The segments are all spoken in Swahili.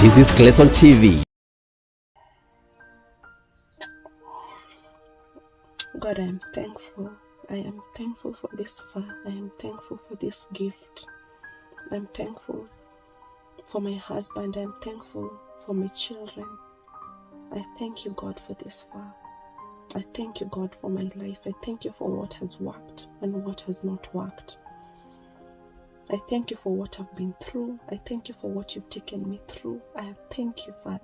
This is Clayson TV. God, I am thankful. I am thankful for this far. I am thankful for this gift. I'm thankful for my husband. I'm thankful for my children. I thank you, God, for this far. I thank you, God, for my life. I thank you for what has worked and what has not worked. I thank you for what I've been through. I thank you for what you've taken me through. I thank you, Father.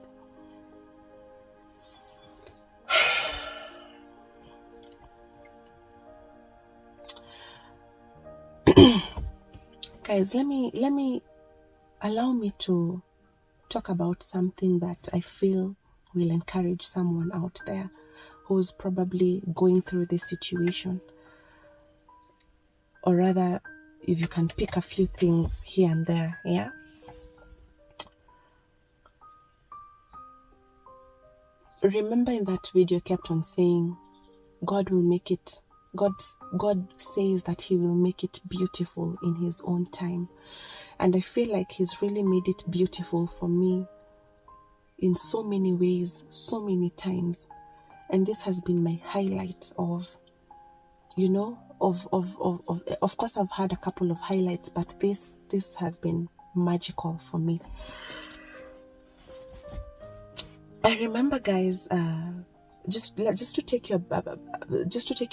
Guys, allow me to talk about something that I feel will encourage someone out there who's probably going through this situation. Or rather, if you can pick a few things here and there, yeah? Remember in that video, I kept on saying, God will make it, God says that he will make it beautiful in his own time. And I feel like he's really made it beautiful for me in so many ways, so many times. And this has been my highlight of, you know, of course I've had a couple of highlights, but this has been magical for me. I remember, guys, just to take you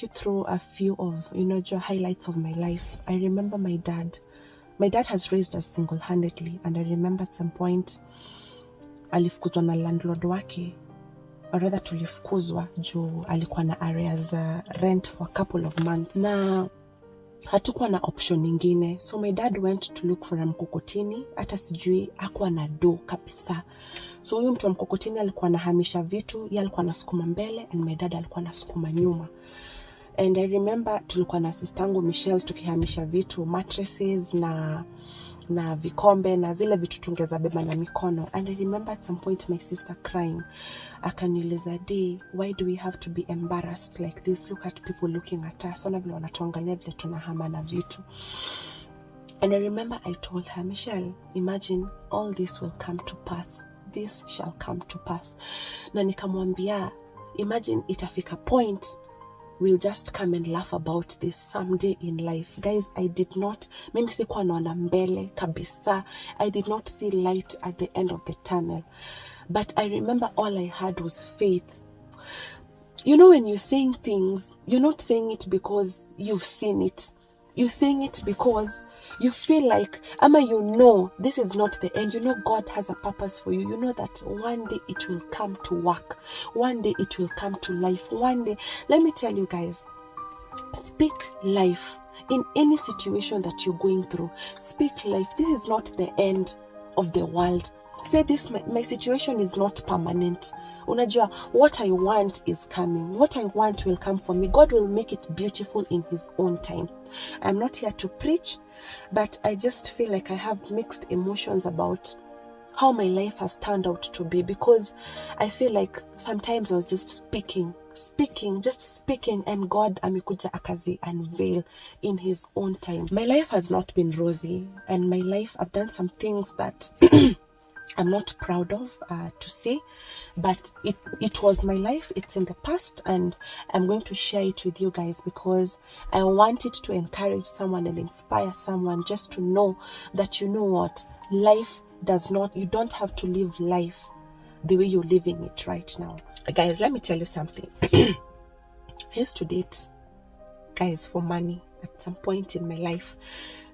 through a few of, you know, your highlights of my life. I remember my dad has raised us single-handedly, and I remember at some point alifukuzwa na landlord wake, or rather tulifukuzwa juu alikuwa na areas rent for a couple of months na hatukuwa na option nyingine, so my dad went to look for a mkokoteni. Hata sijui hakuwa na do kabisa, so huyu mtu wa mkokoteni alikuwa anahamisha vitu, yeye alikuwa anasukuma mbele and my dad alikuwa anasukuma nyuma. And I remember tulikuwa na sistangu Michelle tukihamisha vitu, mattresses na vikombe na zile vitu tungeza beba na mikono. And I remember at some point my sister crying. Akaniuliza, "Day, why do we have to be embarrassed like this? Look at people looking at us. Ona vile wanatuangalia vile tunahama na vitu." And I remember I told her, "Michelle, imagine all this will come to pass. This shall come to pass." Na nikamwambia, imagine itafika point we'll just come and laugh about this someday in life. Guys, mimi sikuwa naona mbele kabisa. I did not see light at the end of the tunnel. But I remember all I had was faith. You know, when you're saying things, you're not saying it because you've seen it. You're saying it because you feel like, you know, this is not the end. You know, God has a purpose for you. You know that one day it will come to work. One day it will come to life. One day, let me tell you guys, speak life in any situation that you're going through. Speak life. This is not the end of the world. Say this, my situation is not permanent. Unajua, what I want is coming. What I want will come for me. God will make it beautiful in his own time. I'm not here to preach, but I just feel like I have mixed emotions about how my life has turned out to be, because I feel like sometimes I was just speaking, and God amekuja akazi unveil in his own time. My life has not been rosy, and my life, I've done some things that I'm not proud of to say, but it was my life. It's in the past, and I'm going to share it with you guys because I want it to encourage someone and inspire someone just to know that, you know what, life does not, you don't have to live life the way you're living it right now. Guys, let me tell you something. I used to date guys for money at some point in my life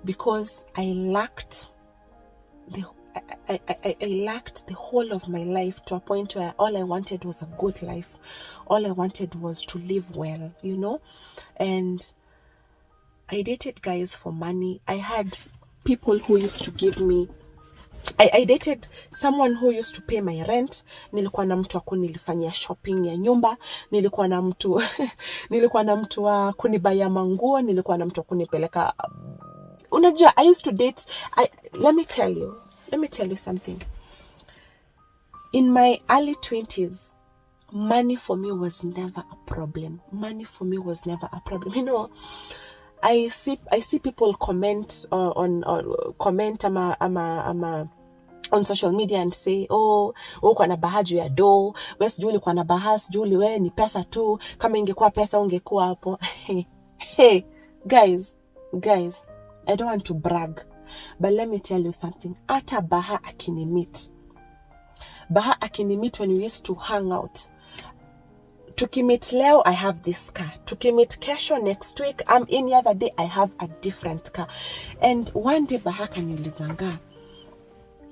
because I lacked the whole of my life, to a point where all I wanted was a good life. All I wanted was to live well, you know. And I dated guys for money. I had people who used to give me, I dated someone who used to pay my rent. Nilikuwa na mtu wa kunilifanyia shopping ya nyumba. Nilikuwa na mtu wa kunibaya manguo. Nilikuwa na mtu wa kunipeleka. Unajua, I used to date. Let me tell you something. In my early 20s, money for me was never a problem. You know, I see people comment on comment ama on social media and say, oh, uko na baha juu ya do, wewe sijui ulikuwa na baha, sijui wewe ni pesa tu, kama ingekuwa pesa ungekuwa hapo. Hey, guys, I don't want to brag, but let me tell you something. Ata baha akinimit when we used to hang out. Tukimit leo, I have this car. Tukimit kesho, next week, any other day, I have a different car. And one day baha kaniulizanga,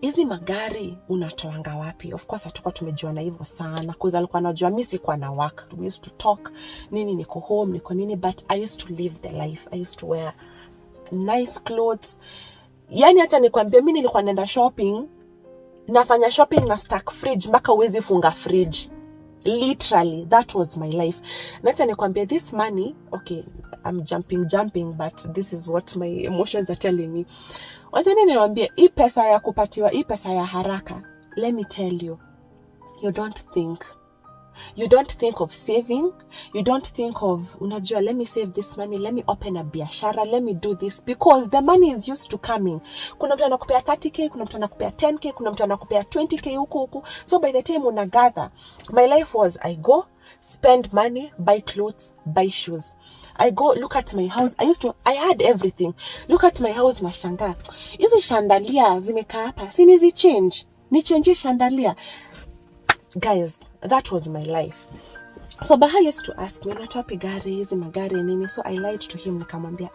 hizi magari unatoanga wapi? Of course hatukuwa tumejuana hivyo sana, cause alikuwa anajua mimi sikuwa na work. We used to talk, nini niko home, niko nini, but I used to live the life. I used to wear nice clothes. Yani hata nikwambia, mimi nilikuwa naenda shopping, nafanya shopping na stack fridge mpaka uwezi funga fridge. Literally, that was my life. Na hata nikwambia, this money, okay, I'm jumping, but this is what my emotions are telling me. Wacha niwaambie, hii pesa ya kupatiwa, hii pesa ya haraka, let me tell you, you don't think of saving, you don't think of, unajua, let me save this money, let me open a biashara, let me do this, because the money is used to coming. Kuna mtu anakupea 30k, kuna mtu anakupea 10k, kuna mtu anakupea 20k huko. So by the time unagather, my life was, I go, spend money, buy clothes, buy shoes. I go look at my house. I had everything. Look at my house na shanga. Hizi shandalia zimekaa hapa. Si nizi change. Ni change shandalia. Guys, that was my life. So Baha used to ask me, unatoa gari, hizi magari nini? So I lied to him, nikamwambia,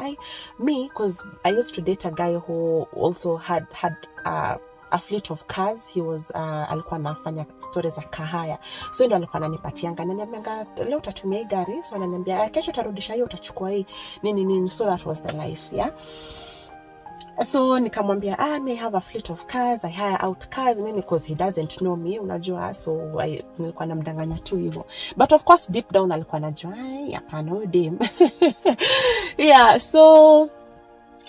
because I used to date a guy who also had a fleet of cars. He was alikuwa anafanya stories za kahaya, so ndio alikuwa ananipatianga, ananiambia leo utatumia gari, so ananiambia kesho utarudisha hiyo, utachukua hii nini. So that was the life, yeah. So nikamwambia, I may have a fleet of cars, I hire out cars nini, because he doesn't know me, unajua. So nilikuwa namdanganya tu hivyo, but of course deep down alikuwa anajua hapana huyu dem. Yeah, so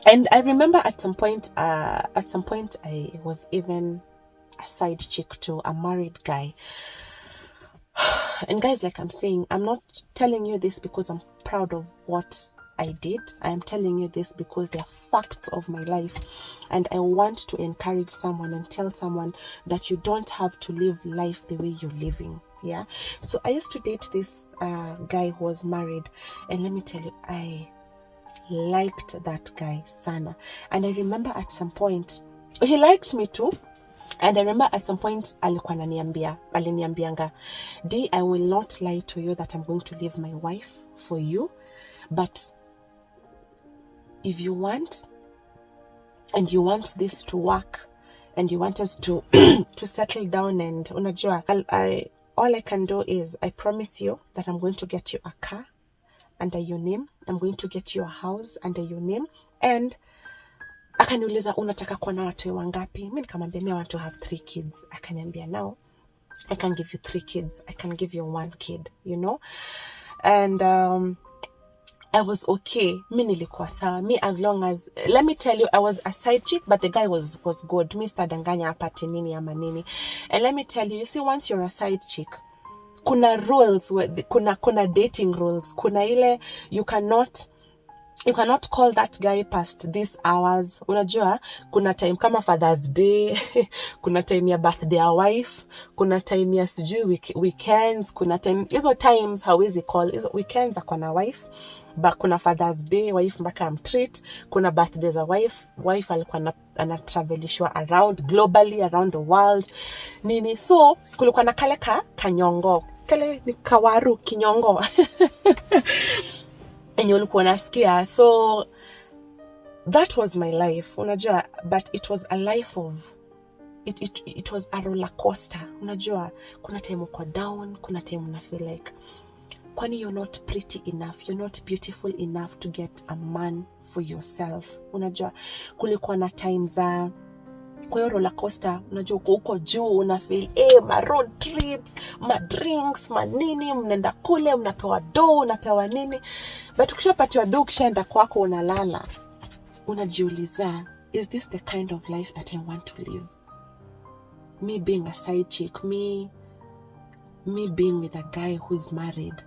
and I remember at some point I was even a side chick to a married guy. And guys, like I'm saying, I'm not telling you this because I'm proud of what I did. I am telling you this because they are facts of my life, and I want to encourage someone and tell someone that you don't have to live life the way you're living. Yeah. So I used to date this guy who was married, and let me tell you, I liked that guy sana. And I remember at some point he liked me too, and I remember at some point alikuwa aliniambianga, D, I will not lie to you that I'm going to leave my wife for you, but if you want, and you want this to work, and you want us to to settle down, and unajua, all I can do is I promise you that I'm going to get you a car under your name, I'm going to get you a house under your name. And akaniuliza, unataka kuwa na watu wangapi? Mimi nikamwambia, I want to have 3 kids. Akaniambia, now I can give you 3 kids, I can give you 1 kid, you know. And I was okay. Mi nilikuwa sawa. Me, as long as, let me tell you, I was a side chick, but the guy was good. Mi stadanganya apati nini ama nini. And let me tell you, you see, once you're a side chick, kuna rules, kuna dating rules. Kuna ile, you cannot call that guy past these hours. Unajua, kuna time kama Father's Day, kuna time ya birthday ya wife, kuna time ya sijui weekends, kuna time, hizo times hawezi call, hizo weekends akona wife, but kuna Father's Day wife mpaka treat, kuna birthdays za wife alikuwa anatravelishwa globally around the world nini. So kulikuwa na kale kanyongo, kale ni kawaru kinyongo enye ulikuwa nasikia. So that was my life, unajua, but it was a life of it was a roller coaster. Unajua, kuna time uko down, kuna time una feel like kwani you're not pretty enough, you're not beautiful enough to get a man for yourself. Unajua, kulikuwa na times kwa hiyo roller coaster, unajua uko juu, una feel ma road trips, ma drinks, ma nini, mnaenda kule, mnapewa do, unapewa nini. But ukishapatiwa do, ukishaenda kwako unalala, unajiuliza, is this the kind of life that I want to live? Me being a side chick, me being with a guy who's married.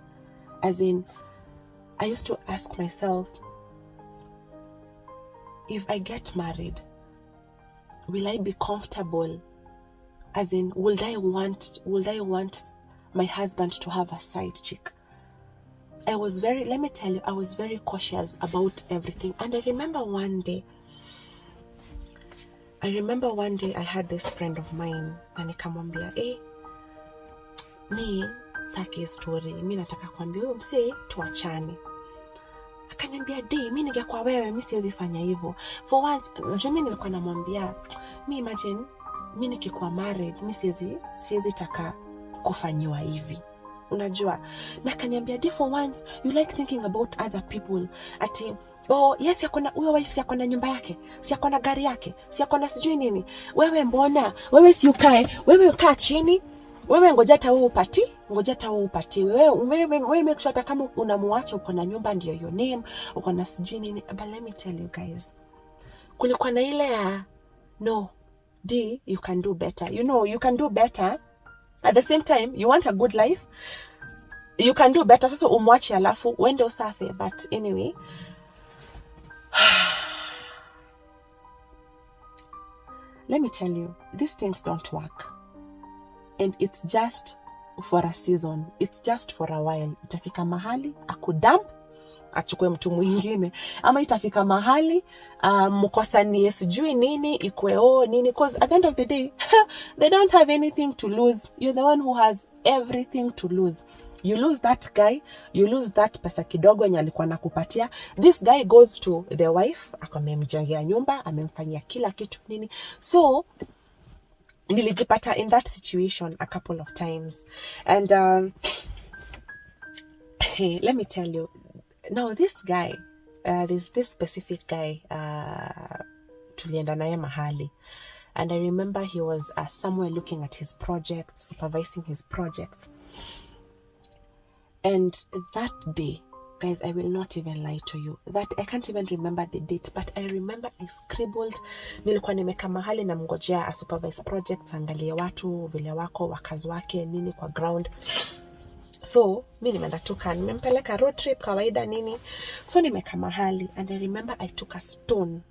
As in, I used to ask myself, if I get married, will I be comfortable As in, would I want my husband to have a side chick? Let me tell you, I was very cautious about everything. And I remember one day I had this friend of mine, na nikamwambia, mi taki story, mi nataka kuambia huyo msee tuachane. Akaniambia, mi ningekuwa wewe, mi siwezi fanya hivyo. For once, mimi nilikuwa namwambia, mi imagine, mi nikikuwa married, mi siwezi taka kufanyiwa hivi. Unajua? Na akaniambia, for once, you like thinking about other people. Ati, yes, huyo wife si akona nyumba yake, si akona gari yake, si akona sijui nini. Wewe mbona? Wewe si wewe ukaa chini. Wewe ngoja hata wewe upati. Wewe make sure kama unamuacha uko na nyumba ndio your name, uko na sijui nini. But let me tell you guys, kulikuwa na ile ya no, you can do better. You know, you can do better. At the same time, you want a good life, you can do better. Sasa umwache alafu uende usafe. But anyway, let me tell you, these things don't work. And it's just for a season. It's just for a while. Itafika mahali akudump, achukue mtu mwingine. Ama itafika mahali mkosanie sijui nini, ikwe nini. Because at the end of the day, they don't have anything to lose. You're the one who has everything to lose. You lose that guy, you lose that pesa kidogo yenye alikuwa nakupatia. This guy goes to the wife, akamemjengea nyumba, amemfanyia kila kitu nini. So nilijipata in that situation a couple of times. And hey, let me tell you, now this guy, this specific guy, tulienda naye mahali. And I remember he was somewhere looking at his projects, supervising his projects. And that day, guys, I will not even lie to you, that I can't even remember the date, but I remember I scribbled. Nilikuwa nimeka mahali na mngojea a supervise projects, angalie watu vile wako wakazi wake nini kwa ground. So mimi nimeenda tuka, nimempeleka road trip kawaida nini. So nimeka mahali, and I remember I took a stone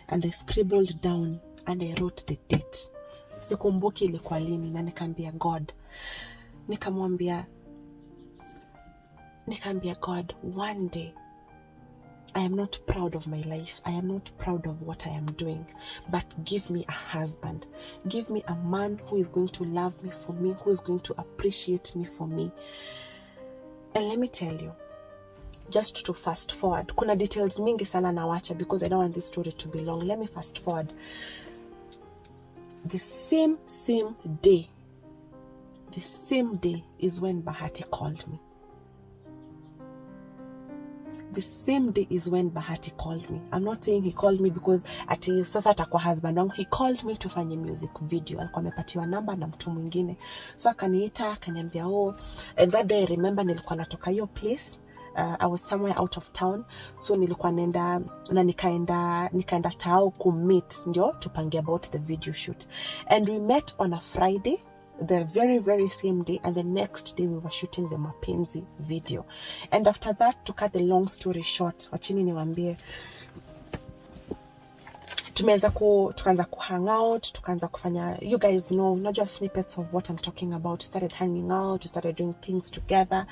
and I scribbled down and I wrote the date. Sikumbuki ilikuwa lini, na nikamwambia God, nikamwambia God, one day, I am not proud of my life. I am not proud of what I am doing. But give me a husband. Give me a man who is going to love me for me, who is going to appreciate me for me. And let me tell you, just to fast forward, kuna details mingi sana nawacha because I don't want this story to be long. Let me fast forward. The same day is when Bahati called me. The same day is when Bahati called me. I'm not saying he called me because ati sasa atakuwa husband wangu. He called me to fanya music video. Alikuwa amepatiwa namba na mtu mwingine. So akaniita, akaniambia and that day I remember nilikuwa natoka hiyo place. I was somewhere out of town. So nilikuwa nenda na nikaenda tao kumeet ndio tupange about the video shoot. And we met on a Friday, the very, very same day, and the next day we were shooting the mapenzi video. And after that, to cut the long story short, wachini niwaambie, tukaanza hang out, tukaanza kufanya, you guys know, not just snippets of what I'm talking about. Started hanging out, we started doing things together,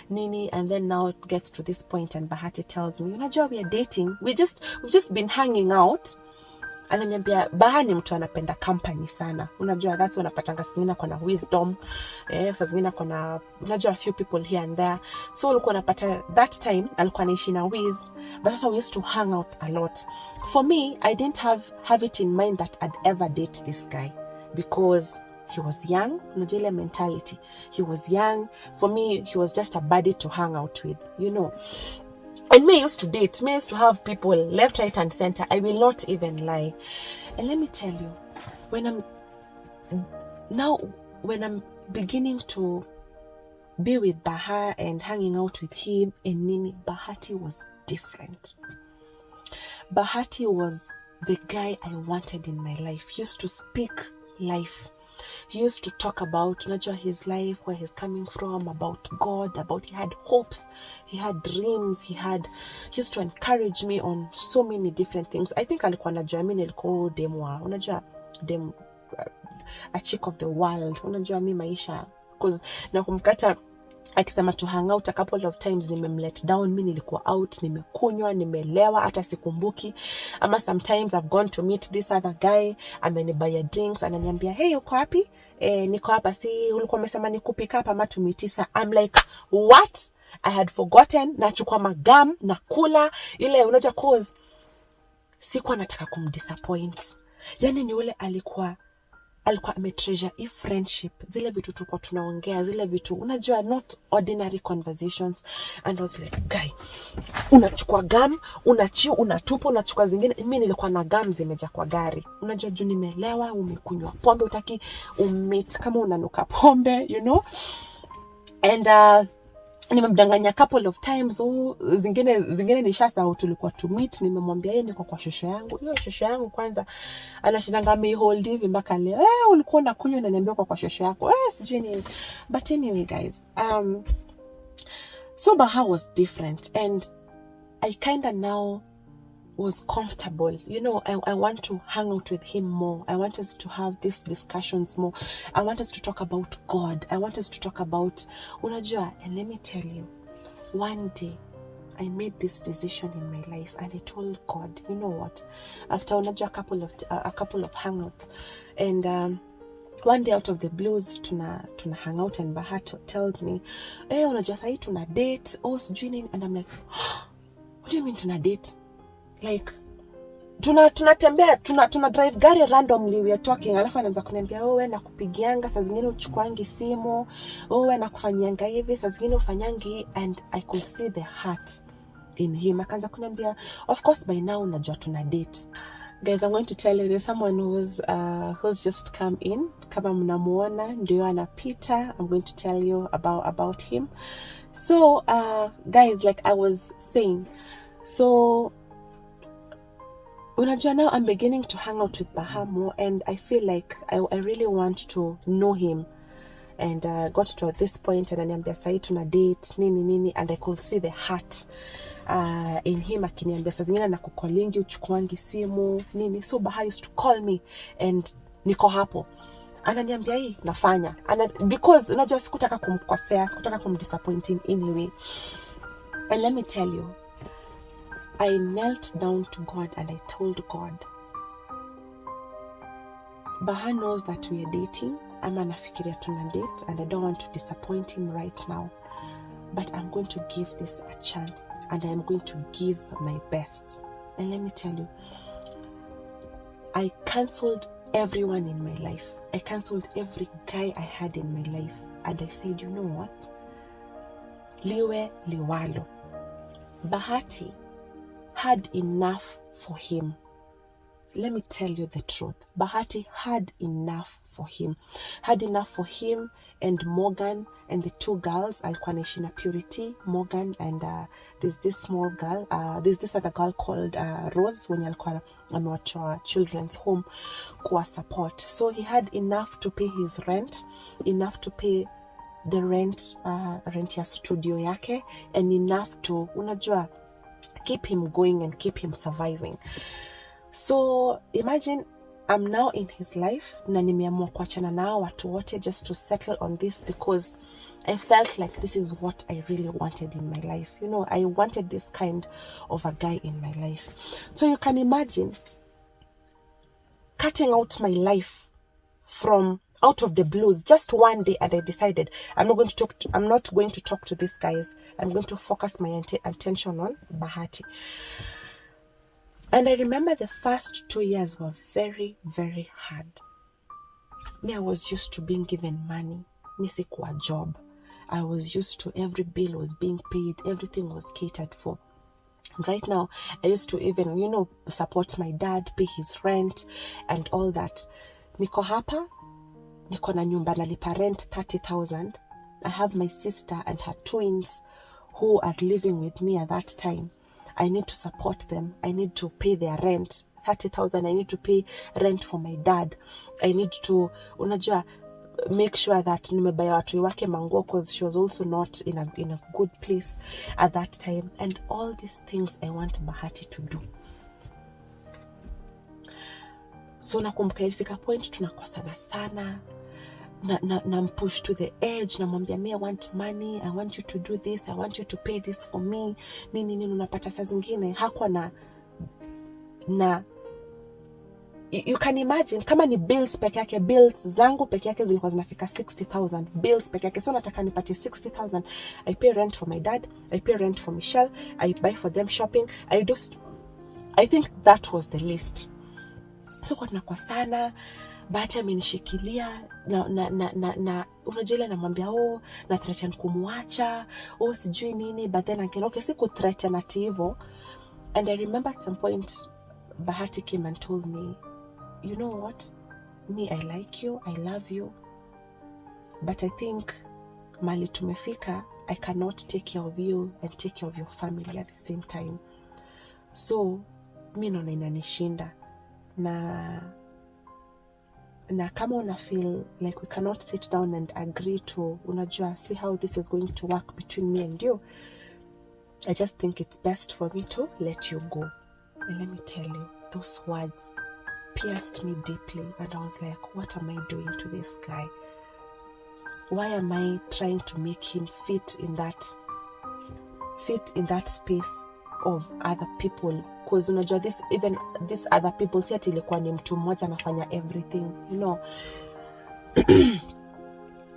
nini, and then now it gets to this point and Bahati tells me, unajua we are dating, we've just been hanging out. Ananiambia Bahani mtu anapenda company sana. Unajua that's when napatanga singine kuna wisdom. Sasa zingine kuna unajua a few people here and there. So ulikuwa napata that time alikuwa anaishi na Wiz, but sasa we used to hang out a lot. For me, I didn't have it in mind that I'd ever date this guy because he was young. Unajua ile mentality. He was young. For me, he was just a buddy to hang out with, you know. And me used to date, me used to have people left, right, and center. I will not even lie. And let me tell you, when I'm beginning to be with Baha and hanging out with him and Nini, Bahati was different. Bahati was the guy I wanted in my life. He used to speak life. He used to talk about his life, where he's coming from, about God, about he had hopes, he had dreams, he used to encourage me on so many different things. I think alikuwa anajua mimi nilikuwa demwa. Unajua dem a chick of the world. Unajua mi maisha, because nakumkata akisema to hang out a couple of times, nimemlet down. Mi nilikuwa out, nimekunywa, nimelewa, hata sikumbuki. Ama sometimes I've gone to meet this other guy, amenibuy drinks, ananiambia hey, uko wapi? Niko hapa, si ulikuwa umesema nikupika hapa ama tumitisa. I'm like, what? I had forgotten. Nachukua magam na kula ile, unajua, cause sikuwa nataka kumdisappoint. Yani ni ule alikuwa ametreasure hii friendship, zile vitu tulikuwa tunaongea, zile vitu unajua, not ordinary conversations. And I was like, guy, unachukua gum, unatupa, unachukua zingine. Mimi nilikuwa na gum zimeja kwa gari, unajua, juu nimelewa, umekunywa pombe, utaki umit kama unanuka pombe, you know. And nimemdanganya couple of times. Zingine nishasahau tulikuwa to meet. Nimemwambia yeye niko kwa shosho yangu. Hiyo shosho yangu kwanza anashindanga me hold hivi mpaka leo. Ulikuwa unakunywa na niambia kwa shosho yako. Sijui nini. But anyway guys, so Baha was different, and I kind of now was comfortable. You know, I want to hang out with him more. I want us to have these discussions more. I want us to talk about God. I want us to talk about unajua. And let me tell you, one day I made this decision in my life, and I told God, you know what, after unajua a couple of hangouts, and one day out of the blues tuna hang out, and Bahati tells me, unajua sahi tuna date, sijui nini. And I'm like, what do you mean tuna date? Like tunatembea tuna drive gari randomly, we are talking, alafu anaanza kuniambia wewe nakupigianga, saa zingine uchukuangi simu, wewe nakufanyianga hivi, saa zingine ufanyangi. And I could see the heart in him. Akaanza kuniambia, of course by now unajua tuna date. Guys, I'm going to tell you, there's someone who's just come in. Kama mnamuona ndio anapita, I'm going to tell you about him. So guys, like I was saying, so unajua, now I'm beginning to hang out with Baha more, and I feel like I really want to know him. And got to this point, and ananiambia sahi tuna date nini, and I could see the heart in him. Akiniambia saa zingine nakukolingi, uchukuangi simu nini. So Baha used to call me, and niko hapo, ananiambia hii nafanya, because unajua sikutaka kumkosea, sikutaka kumdisappoint in any way. And let me tell you, I knelt down to God and I told God, Baha knows that we are dating. Ama nafikiria tuna date, and I don't want to disappoint him right now. But I'm going to give this a chance, and I'm going to give my best. And let me tell you, I cancelled everyone in my life. I cancelled every guy I had in my life. And I said, you know what? Liwe liwalo. Bahati had enough for him. Let me tell you the truth. Bahati had enough for him. Had enough for him and Morgan and the two girls. Alikuwa anaishi na Purity, Morgan, and there's this small girl. There's this other girl called Rose, when alikuwa amewatoa children's home kuwa support. So he had enough to pay his rent, enough to pay the rent ya studio yake, and enough to, unajua, keep him going and keep him surviving. So imagine I'm now in his life, na nimeamua kuachana nao watu wote just to settle on this, because I felt like this is what I really wanted in my life. You know, I wanted this kind of a guy in my life. So you can imagine cutting out my life from out of the blues just one day, and I decided I'm not going to talk to these guys. I'm going to focus my attention on Bahati. And I remember the first 2 years were very, very hard. Me, I was used to being given money. Me sikuwa job. I was used to every bill was being paid. Everything was catered for. And right now, I used to even, you know, support my dad, pay his rent and all that. Niko hapa, niko na nyumba nalipa rent 30,000. I have my sister and her twins who are living with me at that time. I need to support them. I need to pay their rent, 30,000. I need to pay rent for my dad. I need to, unajua, make sure that nimebaya watu wake manguo, because she was also not in a good place at that time. And all these things I want Bahati to do. So nakumbuka ilifika point tunakosana sana, na push to the edge, namwambia me I want money, I want you to do this, I want you to pay this for me, nini. Unapata saa zingine hakuwa na you can imagine kama ni bills peke yake, bills zangu peke yake zilikuwa zinafika 60,000 bills peke yake. So nataka nipatie 60,000. I pay rent for my dad, I pay rent for Michelle, I buy for them shopping, I think that was the list. So kwa tunakuwa sana, Bahati amenishikilia na unajua ile namwambia na threaten kumwacha, sijui nini, but then again okay, siku threaten ati hivyo. And I remember at some point Bahati came and told me, you know what, me I like you, I love you, but I think mali tumefika, I cannot take care of you and take care of your family at the same time. So mi naona inanishinda, na kama una feel like we cannot sit down and agree to, unajua, see how this is going to work between me and you, I just think it's best for me to let you go. And let me tell you, those words pierced me deeply, and I was like, what am I doing to this guy? Why am I trying to make him fit in that space of other people? Because unajua, this other people, si ati ilikuwa ni mtu mmoja anafanya everything, you know.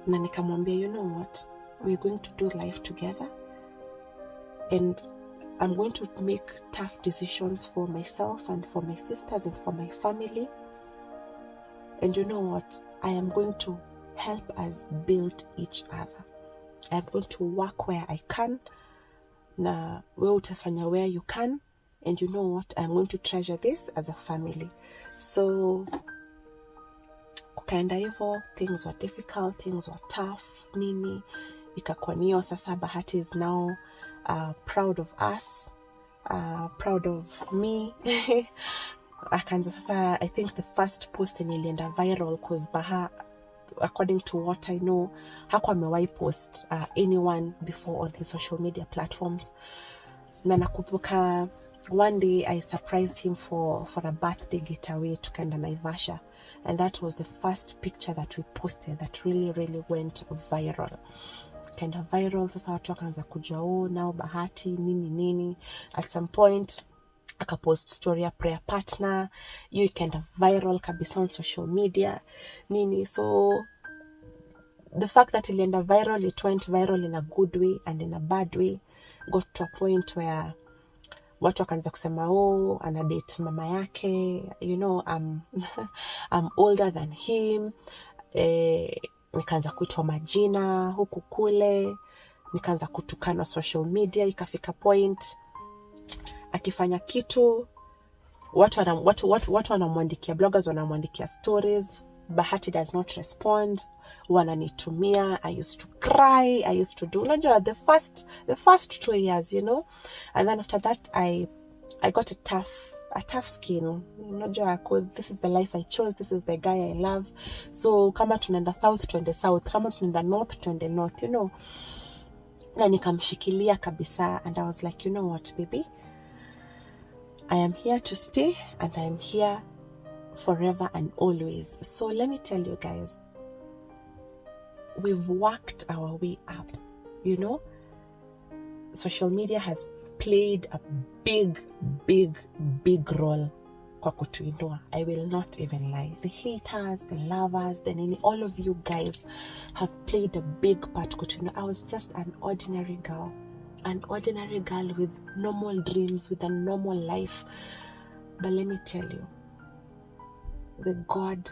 Na nikamwambia, you know what, we're going to do life together, and I'm going to make tough decisions for myself and for my sisters and for my family. And you know what? I am going to help us build each other. I'm going to work where I can. Na wewe utafanya where you can. And you know what? I'm going to treasure this as a family. So, kukaenda hivyo, things were difficult, things were tough, nini. Ikakuwa niyo sasa Bahati is now proud of us, proud of me. Akaanza sasa, I think the first post ilienda viral because Baha, according to what I know, hakuwa amewahi post anyone before on his social media platforms. Na nakumbuka one day I surprised him for a birthday getaway tukaenda Naivasha, and that was the first picture that we posted that really went viral. Kind of viral, sasa watu wakaanza kujua now Bahati nini. At some point akapost story ya prayer partner, you kind of viral kabisa on social media nini. So the fact that ilienda viral, it went viral in a good way and in a bad way. Got to a point where watu wakaanza kusema ana date mama yake, you know, I'm older than him. Nikaanza kuitwa majina huku kule, nikaanza kutukana social media. Ikafika point akifanya kitu watu wanamwandikia, bloggers wanamwandikia stories, Bahati does not respond, wananitumia. I used to cry, I used to do, unajua, the first 2 years, you know. And then after that I got a tough skin, unajua, because this is the life I chose, this is the guy I love. So kama tunaenda south twende south, kama tunaenda north twende north, you know. Na nikamshikilia kabisa, and I was like, you know what baby, I am here to stay, and I am here forever and always. So let me tell you guys, we've worked our way up, you know. Social media has played a big role kwa kutuinua. I will not even lie. The haters, the lovers, the nini, all of you guys have played a big part kutuinua. I was just an ordinary girl with normal dreams, with a normal life. But let me tell you, the God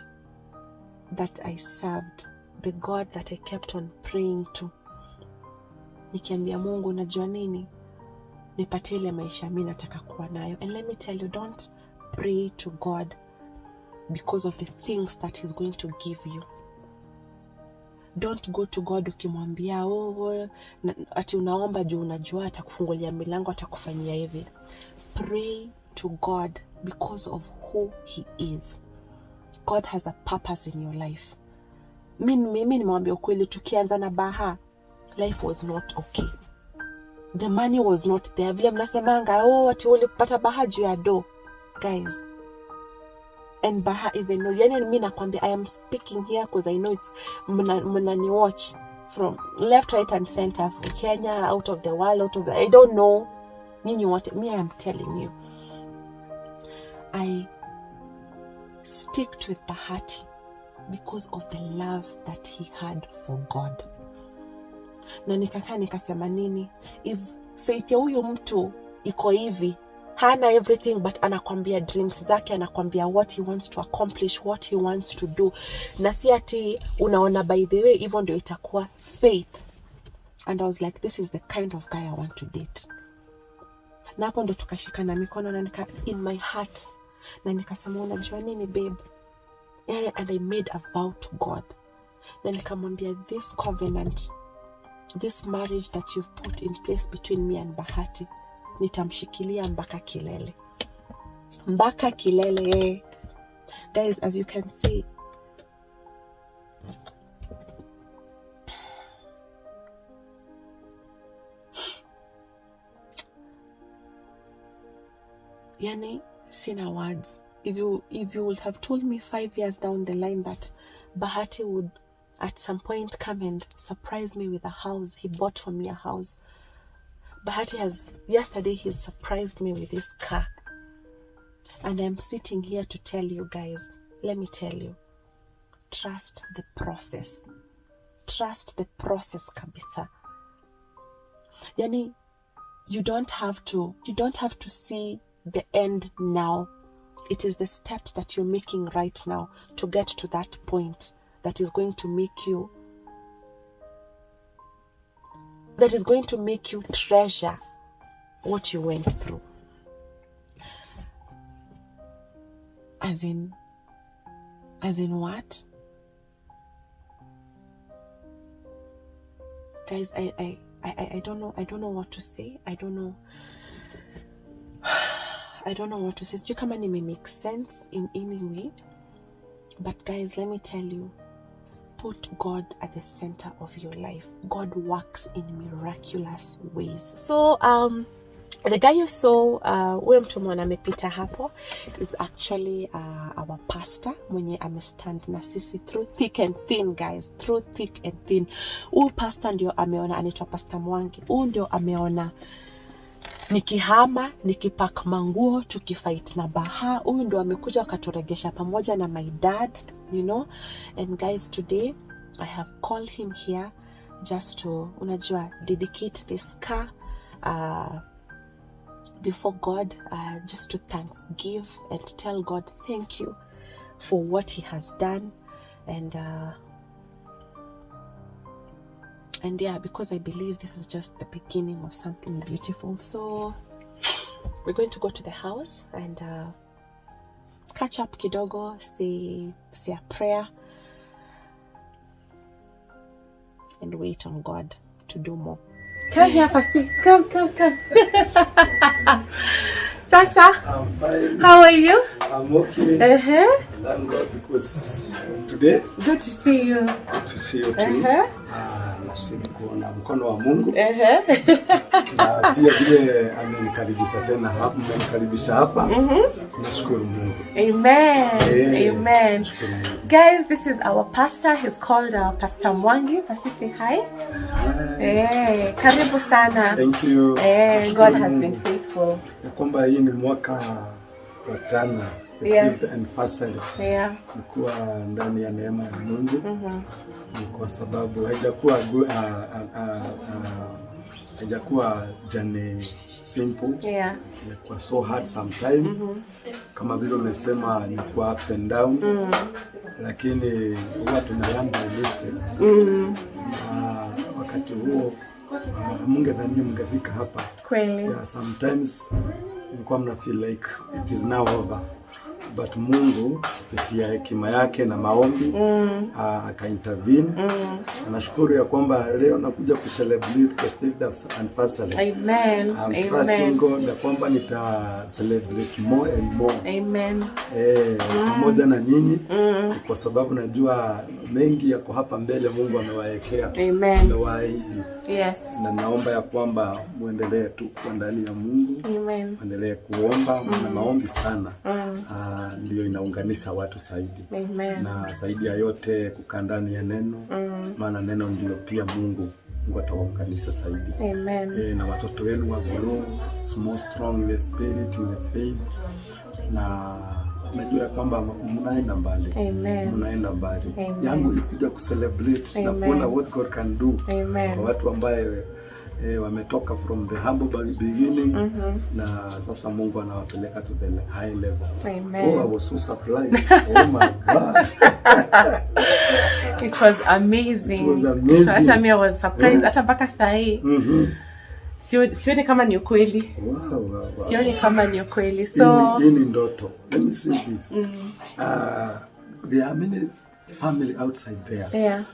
that I served, the God that I kept on praying to, nikiambia Mungu, unajua nini, nipatie ile maisha mimi nataka kuwa nayo. And let me tell you, don't pray to God because of the things that he's going to give you. Don't go to God ukimwambia ati unaomba juu unajua atakufungulia milango, atakufanyia hivi. Pray to God because of who he is. God has a purpose in your life. Mimi nimwambia ukweli, tukianza na Baha, life was not okay. The money was not there. Vile mnasemanga ati ulipata Baha juu ya do. Guys, And Baha even knows. Yani mimi nakwambia, I am speaking here because I know it's mnani watch from left, right and center, from Kenya, out of the world, I don't know. Nini what me, I am telling you. I sticked with Bahati because of the love that he had for God. Na nikakaa nikasema nini, if faith ya huyo mtu iko hivi, hana everything but anakwambia dreams zake, anakwambia what he wants to accomplish, what he wants to do, na si ati unaona by the way hivyo ndio itakuwa faith. And I was like, this is the kind of guy I want to date. Na hapo ndo tukashikana mikono na nika in my heart na nikasema unajua nini babe, and I made a vow to God. Na nikamwambia, this covenant, this marriage that you've put in place between me and Bahati, nitamshikilia mpaka kilele. Mpaka kilele. Guys, as you can see, yani sina words. If you would have told me 5 years down the line that Bahati would at some point come and surprise me with a house, he bought for me a house. Bahati yesterday he surprised me with this car. And I'm sitting here to tell you guys, let me tell you, trust the process. Trust the process kabisa. Yani, you don't have to see the end now. It is the steps that you're making right now to get to that point that is going to make you treasure what you went through. As in what? Guys, I don't know what to say. I don't know what to say. Sijui kama nime make sense in any way. But guys, let me tell you, put God at the center of your life. God works in miraculous ways. So the guy you saw, huyo mtu mwana amepita hapo, is actually our pastor mwenye amestand na sisi through thick and thin, guys, through thick and thin. Huyu pastor ndio ameona, anaitwa Pastor Mwangi. Huyu ndio ameona nikihama, nikipack manguo, tukifight na Baha. Huyu ndio amekuja akaturegesha pamoja na my dad, you know. And guys, today I have called him here just to, unajua, dedicate this car before God, just to give and tell God thank you for what he has done. And yeah, because I believe this is just the beginning of something beautiful. So we're going to go to the house and catch up kidogo, say a prayer, and wait on God to do more. Come here, Pasi. Come. Sasa, I'm fine. How are you? I'm okay. Thank God because today. Good to see you. Good to see you too. Nashukuru kuona mkono wa Mungu. Na pia vile amenikaribisha tena hapa, amenikaribisha hapa. Nashukuru Mungu. Amen. Guys, this is our pastor. He's called Pastor Mwangi. Pasi, say hi. Hi. Karibu sana. Thank you. God has been faithful. Ya kwamba hii ni mwaka wa 5. Yes. And firstly, nikuwa ndani ya neema ya Mungu. Kwa sababu haijakuwa journey simple. Imekuwa so hard sometimes. Kama vile umesema imekuwa ups and downs. Lakini huwa tunayamba resistance. Wakati huo mungedhania mngefika hapa. Kweli. Yeah, sometimes nilikuwa mna feel like it is now over. But Mungu kupitia hekima yake na maombi aka-intervene. Nashukuru ya kwamba leo nakuja ku-celebrate the 5th anniversary. Amen. I'm trusting God ya kwamba nita-celebrate more and more. Amen. Pamoja na nyinyi kwa sababu najua mengi yako hapa mbele Mungu amewaekea. Amen. Amewaahidi. Yes. Na naomba ya kwamba muendelee tu kwa ndani ya Mungu. Amen. Muendelee kuomba na maombi sana. ndio inaunganisha watu zaidi. Amen. Na zaidi ya yote kukaa ndani ya neno, maana neno ndio pia Mungu atawaunganisha zaidi. Amen. Na watoto wenu wa grow more strong in the spirit, in the faith, na najua kwamba mnaenda mbali. Amen. Mnaenda mbali. Yangu ilikuja kucelebrate na kuona what God can do. Kwa watu ambaye wametoka from the humble beginning, na sasa Mungu anawapeleka to the high level. Amen. Oh, I was so surprised. Oh my God. It was amazing. It was amazing. Hata mimi I was surprised. Hata mpaka saa hii. Sioni kama ni ukweli. Wow. Sioni kama ni ukweli. So hii ni ndoto. Let me say this. There are many family outside there. Yeah.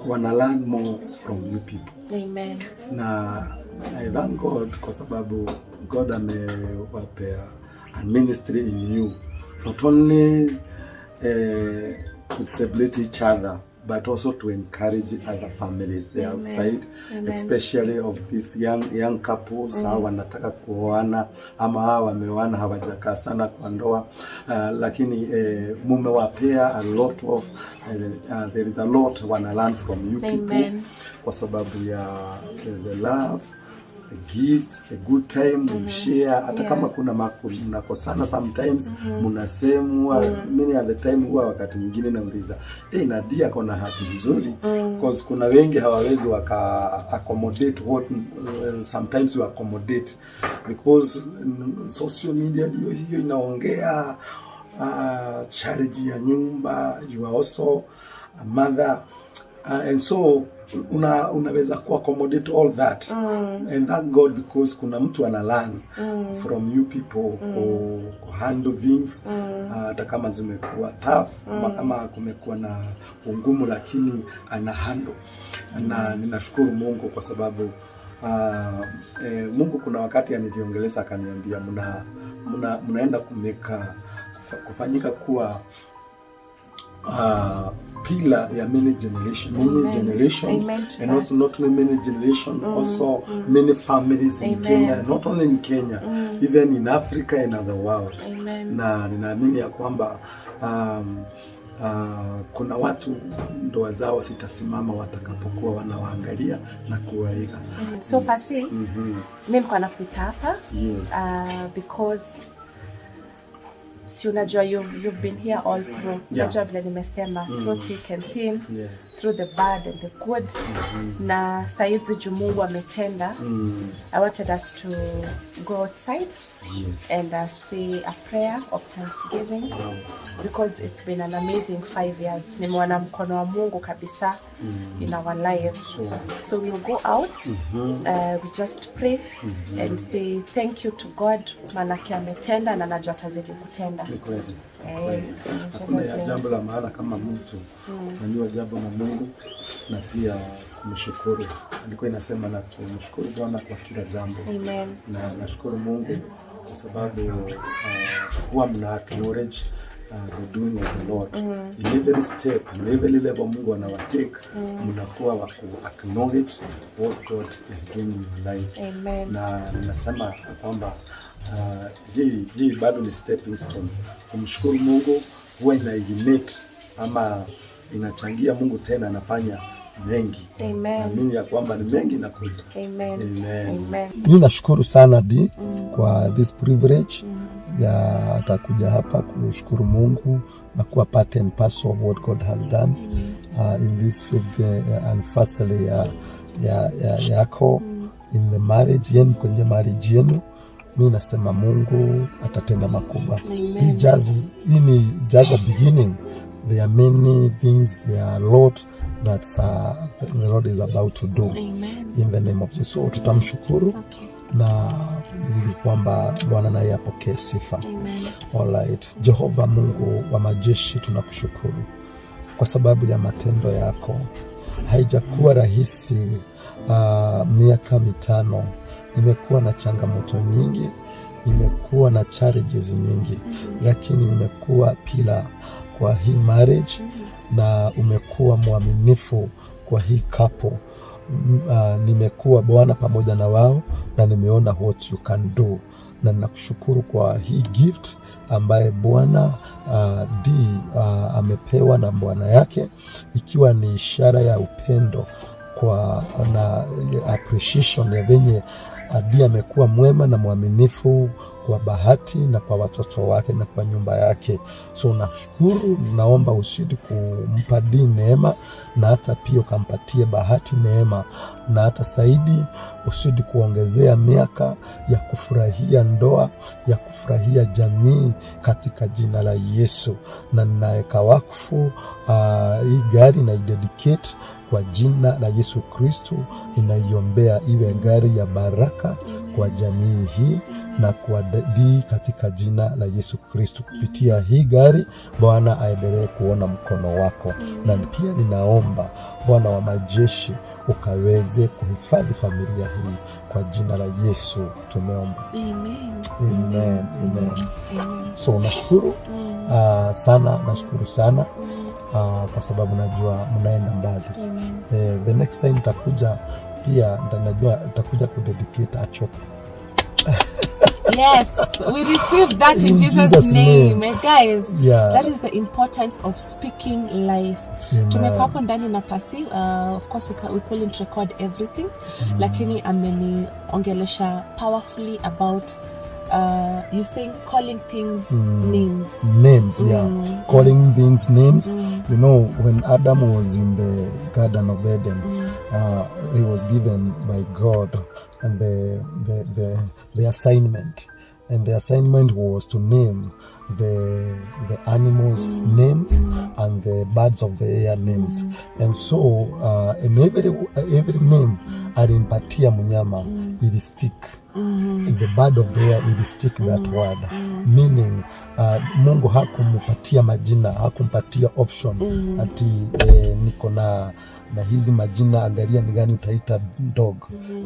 Wanna learn more from you people. Amen. Na I thank God kwa sababu God amewapea a ministry in you. Not only to celebrate each other, but also to encourage other families there outside. Amen. Especially of these young couples. Hawa wanataka kuoana ama hawa wameoana hawajakaa sana kwa ndoa, lakini mumewapea a lot of there is a lot wanna learn from you people. Kwa sababu ya the love, the gifts, the good time share. Hata kama kuna mnakosana sometimes, mnasemwa. Many of the time huwa wakati mwingine nauliza, Nadia kona hati vizuri, because kuna wengi hawawezi waka accommodate what sometimes you accommodate, because social media hiyo inaongea charity ya nyumba, you are also a mother, and so unaweza ku accommodate all that. And thank God, because kuna mtu ana learn from you people who handle things, hata kama zimekuwa tough ama kama kumekuwa na ungumu, lakini ana handle. Na ninashukuru Mungu kwa sababu Mungu kuna wakati anijiongeleza akaniambia mnaenda kufanyika kuwa pillar ya many generations, and also not many generation, also many families in Kenya, not only in Kenya, even in Africa and other world. Na ninaamini ya kwamba kuna watu ndoa zao sitasimama watakapokuwa wanawaangalia na kuwaiga. So Pasi, mimi kwa nakuita hapa, yes, because si unajua you've been here all through. Unajua vile nimesema, through thick and thin, through the bad and the good. Na saizi Mungu ametenda. I wanted us to go outside, and say a prayer of thanksgiving, because it's been an amazing 5 years. Nimeona mkono wa Mungu kabisa in our lives. So we'll go out, we just pray and say thank you to God, manake ametenda na najua atazidi kutenda. Hakuna jambo la maana kama mtu kufanywa jambo na Mungu na pia kumshukuru. Alikuwa inasema na tumshukuru Bwana kwa kila jambo. Amen. Na nashukuru Mungu kwa sababu huwa mna acknowledge the doing of the Lord. In every step, in every level Mungu anawatake, mnakuwa wa acknowledge what God is doing in your life. Amen. Na ninasema kwamba hii bado ni stepping stone. Kumshukuru Mungu huwa ina-ignite ama inachangia Mungu tena anafanya mengi. Amen. Naamini ya kwamba ni mengi nakuja. Amen. Amen. Mimi nashukuru sana Di kwa this privilege ya atakuja hapa kushukuru Mungu na kuwa part and parcel of what God has done in this fifth anniversary yako in the marriage yenu, kwenye marriage yenu. Mimi nasema Mungu atatenda makubwa. Hii ni just a beginning. There are many things, there are a lot that the Lord is about to do. Amen. In the name of Jesus. So tutamshukuru na ili kwamba Bwana naye apokee sifa. Amen. Alright. Jehova Mungu wa majeshi, tunakushukuru kwa sababu ya matendo yako. Haijakuwa rahisi. Miaka 5 nimekuwa na changamoto nyingi, nimekuwa na challenges nyingi, lakini nimekuwa pila kwa hii marriage na umekuwa mwaminifu kwa hii couple. Nimekuwa Bwana pamoja na wao na nimeona what you can do na ninakushukuru kwa hii gift ambaye Bwana D amepewa na Bwana yake, ikiwa ni ishara ya upendo kwa na appreciation ya venye D amekuwa mwema na mwaminifu kwa Bahati na kwa watoto wake na kwa nyumba yake. So nashukuru, naomba usidi kumpa D neema, na hata pia ukampatie Bahati neema, na hata zaidi usidi kuongezea miaka ya kufurahia ndoa, ya kufurahia jamii katika jina la Yesu. Na ninaweka wakfu hii gari na dedicate kwa jina la Yesu Kristo. Ninaiombea iwe gari ya baraka kwa jamii hii na kwa D katika jina la Yesu Kristo. Kupitia hii gari Bwana aendelee kuona mkono wako. Na pia ninaomba Bwana wa majeshi ukaweze kuhifadhi familia hii kwa jina la Yesu tumeomba. Amen. So nashukuru sana, nashukuru sana kwa sababu najua mnaenda mbali. The next time nitakuja pia, najua nitakuja kudedicate a chop. Yes, we received that in Jesus name. And guys, that is the importance of speaking life. Tumekuwa hapo ndani na pasi, of course we couldn't record everything, lakini ameniongelesha powerfully about you think calling things names. Calling things names. You know, when Adam was in the Garden of Eden, he was given by God and the assignment, and the assignment was to name the animals names and the birds of the air names. And so in every name alimpatia mnyama ili stick. The bird of the air ili stick that word, meaning Mungu hakumupatia majina, hakumpatia option ati niko na hizi majina, angalia ni gani utaita dog,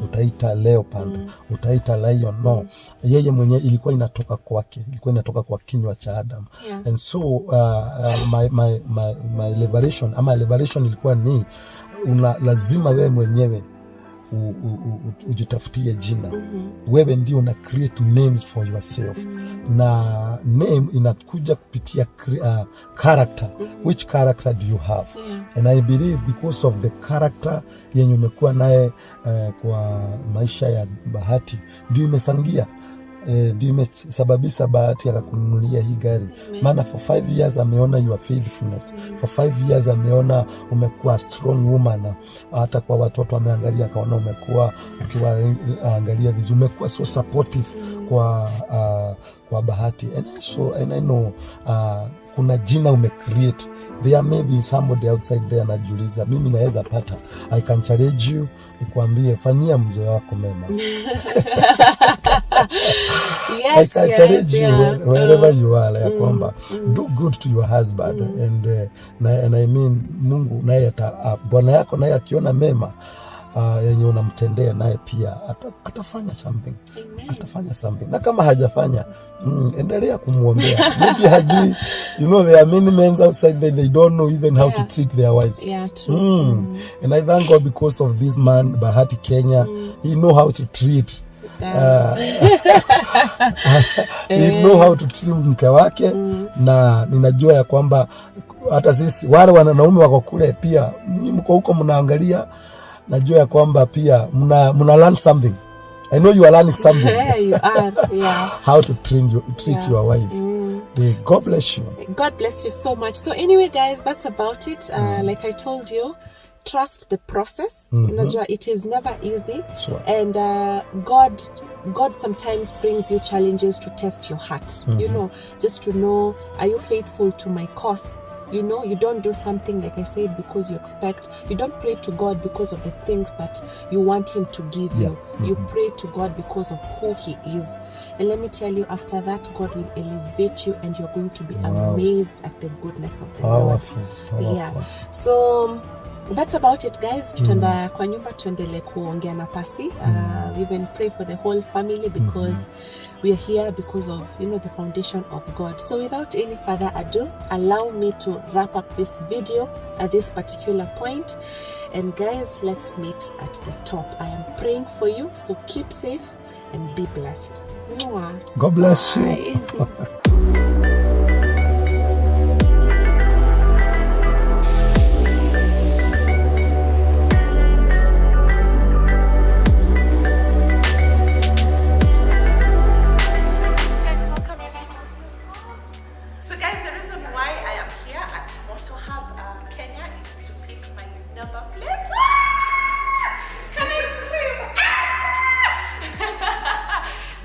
utaita leopard, utaita lion. No, yeye mwenye ilikuwa inatoka kwake, ilikuwa inatoka kwa kinywa cha Adam. And so my liberation ilikuwa ni lazima wewe mwenyewe ujitafutie jina. Wewe ndio una create names for yourself. Na name inakuja kupitia character. Which character do you have? And I believe because of the character yenye umekuwa naye kwa maisha ya Bahati, ndio imesangia, ndio imesababisha Bahati akakununulia hii gari. Maana for 5 years ameona your faithfulness. For 5 years ameona umekuwa strong woman. Hata kwa watoto ameangalia akaona umekuwa ukiwaangalia vizuri, umekuwa so supportive kwa Bahati. And I know kuna jina umecreate. There may be somebody outside there anajiuliza, mimi naweza pata. I can challenge you, nikwambie fanyia mzee wako mema. I can challenge you wherever you are, ya kwamba do good to your husband. And I mean Mungu naye Bwana yako naye akiona mema yenye unamtendea, naye pia atafanya something. Atafanya something. Na kama hajafanya, endelea kumuombea. Maybe hajui. You know, there are many men outside there, they don't know even how to treat their wives. True. And I thank God because of this man Bahati Kenya. He know how to treat he know how to treat mke wake. Na ninajua ya kwamba hata sisi wale wanaume wako kule pia mko huko mnaangalia, najua ya kwamba pia mna learn something. I know you are learning something. Yeah, you are. How to treat your wife. God bless you. God bless you so much. So anyway, guys, that's about it. Like I told you, trust the process. It is never easy. Sure. And God sometimes brings you challenges to test your heart. You know, just to know, are you faithful to my cause? You know, you don't do something, like I said, because you expect. You don't pray to God because of the things that you want him to give you. You pray to God because of who he is. And let me tell you, after that, God will elevate you and you're going to be amazed at the goodness of the Lord. Yeah. So that's about it, guys. Tutaenda kwa nyumba tuendelee kuongea na pasi. We even pray for the whole family because we are here because of, the foundation of God. So without any further ado, allow me to wrap up this video at this particular point. And guys, let's meet at the top. I am praying for you, so keep safe and be blessed. Mwah. God bless you. So guys, the reason why I am here at Motor Hub, Kenya is to pick my number plate. Can I scream?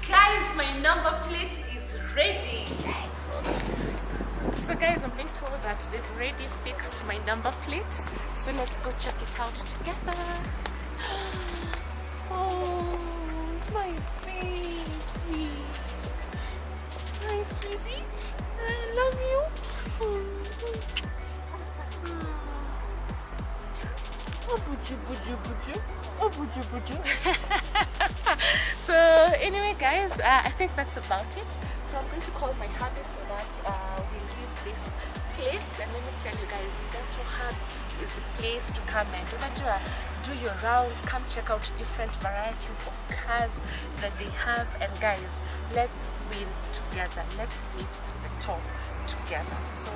Guys, my number plate is ready. So guys, I'm being told that they've already fixed my number plate. So let's go check it out together. Oh, my baby. Hi, sweetie. I love you. Oh, buju, buju, buju. Oh, buju, buju. So anyway, guys, I think that's about it. So I'm going to call my hubby so that we leave this place. And let me tell you guys, Motor Hub is the place to come and do your rounds. Come check out different varieties of cars that they have. And guys, let's win together. Let's meet at the top together. So